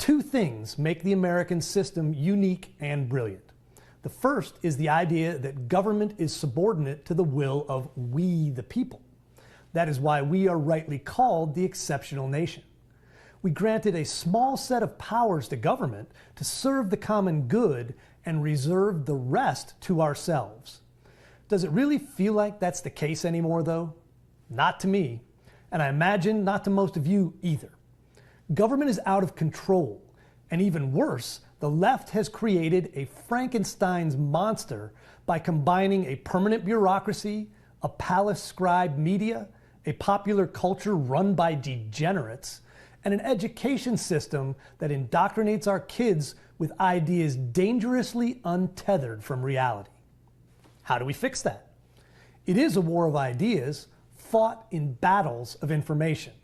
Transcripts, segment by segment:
Two things make the American system unique and brilliant. The first is the idea that government is subordinate to the will of we the people. That is why we are rightly called the exceptional nation. We granted a small set of powers to government to serve the common good and reserved the rest to ourselves. Does it really feel like that's the case anymore, though? Not to me, and I imagine not to most of you either. Government is out of control, and even worse, the left has created a Frankenstein's monster by combining a permanent bureaucracy, a palace-scribed media, a popular culture run by degenerates, and an education system that indoctrinates our kids with ideas dangerously untethered from reality. How do we fix that? It is a war of ideas fought in battles of information,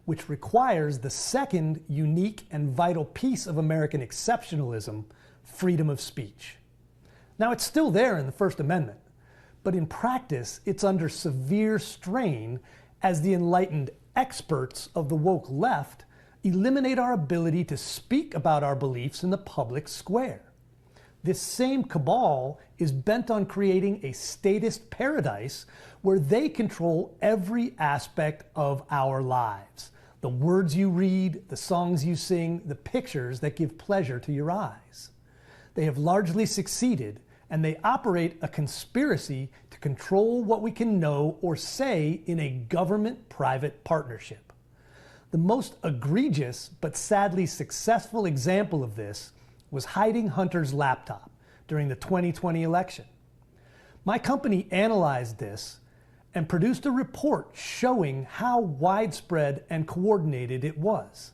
which requires the second unique and vital piece of American exceptionalism, freedom of speech. Now, it's still there in the First Amendment, but in practice, it's under severe strain as the enlightened experts of the woke left eliminate our ability to speak about our beliefs in the public square. This same cabal is bent on creating a statist paradise where they control every aspect of our lives. The words you read, the songs you sing, the pictures that give pleasure to your eyes. They have largely succeeded, and they operate a conspiracy to control what we can know or say in a government-private partnership. The most egregious but sadly successful example of this was hiding Hunter's laptop during the 2020 election. My company analyzed this and produced a report showing how widespread and coordinated it was.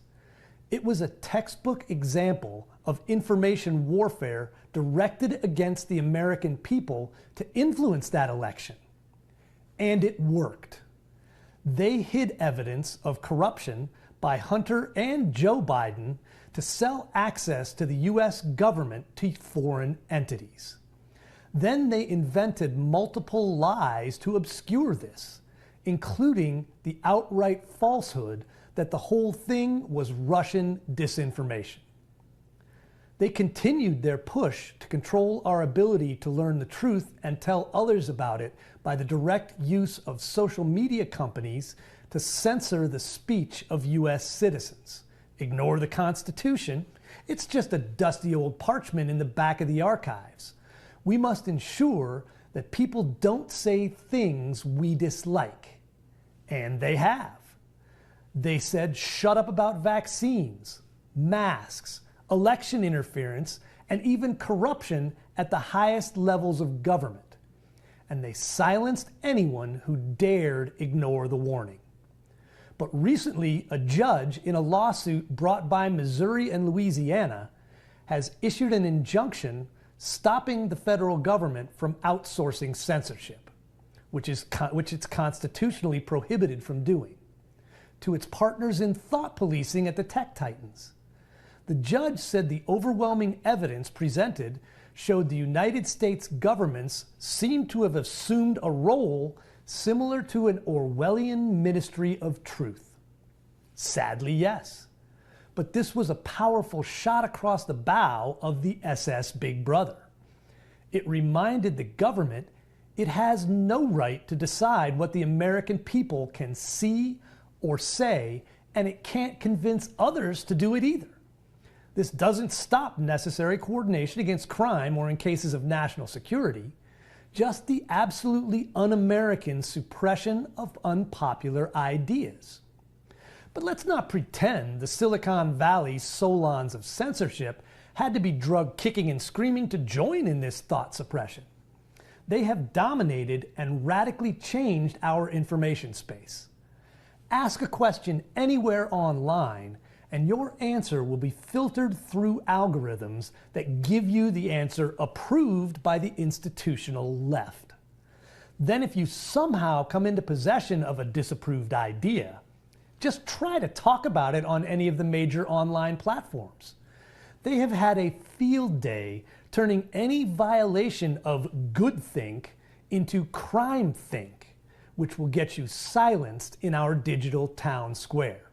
It was a textbook example of information warfare directed against the American people to influence that election. And it worked. They hid evidence of corruption by Hunter and Joe Biden to sell access to the U.S. government to foreign entities. Then they invented multiple lies to obscure this, including the outright falsehood that the whole thing was Russian disinformation. They continued their push to control our ability to learn the truth and tell others about it by the direct use of social media companies to censor the speech of U.S. citizens. Ignore the Constitution. It's just a dusty old parchment in the back of the archives. We must ensure that people don't say things we dislike. And they have. They said shut up about vaccines, masks, election interference, and even corruption at the highest levels of government. And they silenced anyone who dared ignore the warning. But recently, a judge in a lawsuit brought by Missouri and Louisiana has issued an injunction stopping the federal government from outsourcing censorship, which it's constitutionally prohibited from doing, to its partners in thought policing at the tech titans. The judge said the overwhelming evidence presented showed the United States governments seemed to have assumed a role similar to an Orwellian ministry of truth. Sadly, yes. But this was a powerful shot across the bow of the SS Big Brother. It reminded the government it has no right to decide what the American people can see or say, and it can't convince others to do it either. This doesn't stop necessary coordination against crime or in cases of national security, just the absolutely un-American suppression of unpopular ideas. But let's not pretend the Silicon Valley Solons of censorship had to be drugged kicking and screaming to join in this thought suppression. They have dominated and radically changed our information space. Ask a question anywhere online, and your answer will be filtered through algorithms that give you the answer approved by the institutional left. Then if you somehow come into possession of a disapproved idea, just try to talk about it on any of the major online platforms. They have had a field day turning any violation of goodthink into crimethink, which will get you silenced in our digital town square.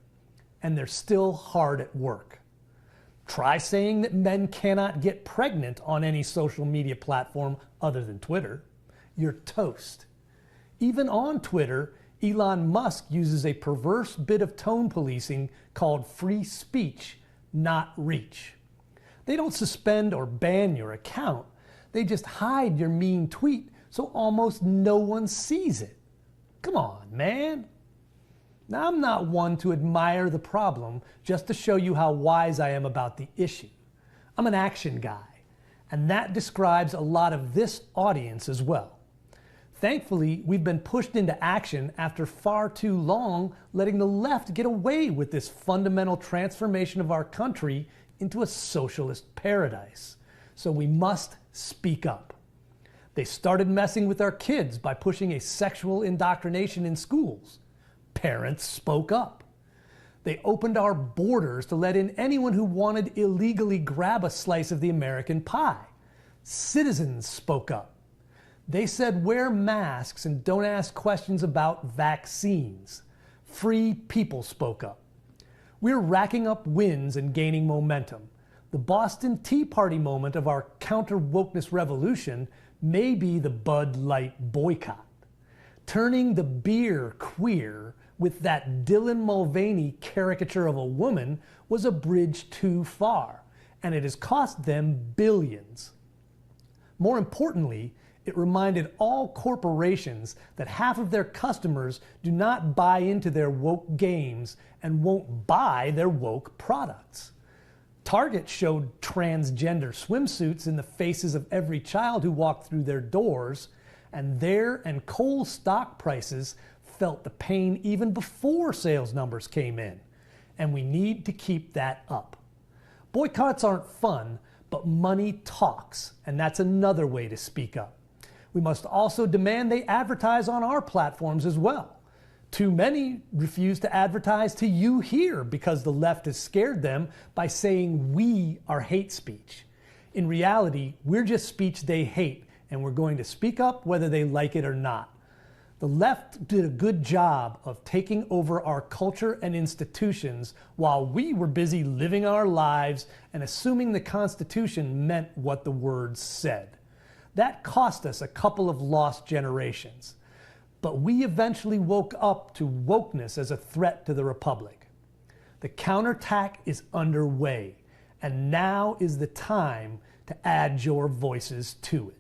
And they're still hard at work. Try saying that men cannot get pregnant on any social media platform other than Twitter. You're toast. Even on Twitter, Elon Musk uses a perverse bit of tone policing called free speech, not reach. They don't suspend or ban your account. They just hide your mean tweet so almost no one sees it. Come on, man. Now, I'm not one to admire the problem just to show you how wise I am about the issue. I'm an action guy, and that describes a lot of this audience as well. Thankfully, we've been pushed into action after far too long letting the left get away with this fundamental transformation of our country into a socialist paradise. So we must speak up. They started messing with our kids by pushing a sexual indoctrination in schools. Parents spoke up. They opened our borders to let in anyone who wanted illegally grab a slice of the American pie. Citizens spoke up. They said wear masks and don't ask questions about vaccines. Free people spoke up. We're racking up wins and gaining momentum. The Boston Tea Party moment of our counter-wokeness revolution may be the Bud Light boycott. Turning the beer queer with that Dylan Mulvaney caricature of a woman was a bridge too far, and it has cost them billions. More importantly, it reminded all corporations that half of their customers do not buy into their woke games and won't buy their woke products. Target showed transgender swimsuits in the faces of every child who walked through their doors, and their and Kohl's stock prices felt the pain even before sales numbers came in, and we need to keep that up. Boycotts aren't fun, but money talks, and that's another way to speak up. We must also demand they advertise on our platforms as well. Too many refuse to advertise to you here because the left has scared them by saying we are hate speech. In reality, we're just speech they hate, and we're going to speak up whether they like it or not. The left did a good job of taking over our culture and institutions while we were busy living our lives and assuming the Constitution meant what the words said. That cost us a couple of lost generations. But we eventually woke up to wokeness as a threat to the Republic. The counterattack is underway, and now is the time to add your voices to it.